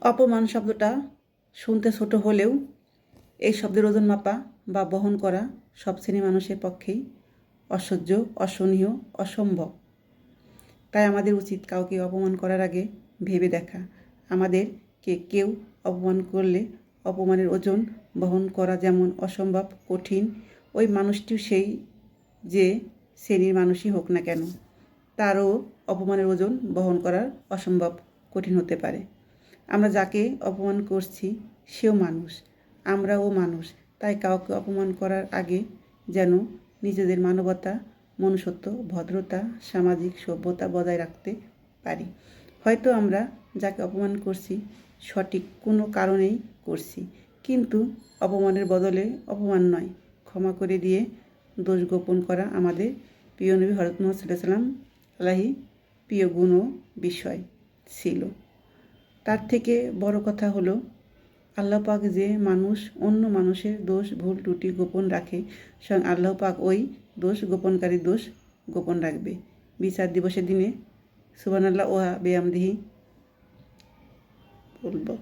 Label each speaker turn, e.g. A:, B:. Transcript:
A: অপমান শব্দটা শুনতে ছোট হলেও এই শব্দের ওজন মাপা বা বহন করা সব শ্রেণীর মানুষের পক্ষেই অসহ্য, অসহনীয়, অসম্ভব। তাই আমাদের উচিত কাউকে অপমান করার আগে ভেবে দেখা। আমাদেরকে কেউ অপমান করলে অপমানের ওজন বহন করা যেমন অসম্ভব কঠিন, ওই মানুষটিও সেই যে শ্রেণীর মানুষই হোক না কেন, তারও অপমানের ওজন বহন করার অসম্ভব কঠিন হতে পারে। আমরা যাকে অপমান করছি সেও মানুষ, আমরাও মানুষ। তাই কাউকে অপমান করার আগে যেন নিজেদের মানবতা, মনুষ্যত্ব, ভদ্রতা, সামাজিক সভ্যতা বজায় রাখতে পারি। হয়তো আমরা যাকে অপমান করছি সঠিক কোনো কারণেই করছি, কিন্তু অপমানের বদলে অপমান নয়, ক্ষমা করে দিয়ে দোষ গোপন করা আমাদের প্রিয় নবী হযরত মুহাম্মদ সাল্লাল্লাহু আলাইহি ওয়াসাল্লাম আলাইহি প্রিয় গুণ ও বিষয় ছিল। তার থেকে বড় কথা হলো আল্লাহ পাক যে অন্য মানুষের দোষ ভুল ত্রুটি গোপন রাখে, স্বয়ং আল্লাহ পাক ওই দোষ গোপনকারী দোষ গোপন রাখবে। বিচার দিবসের দিনে সুবহানাল্লাহ ওয়া বিহামদিহি বলবো।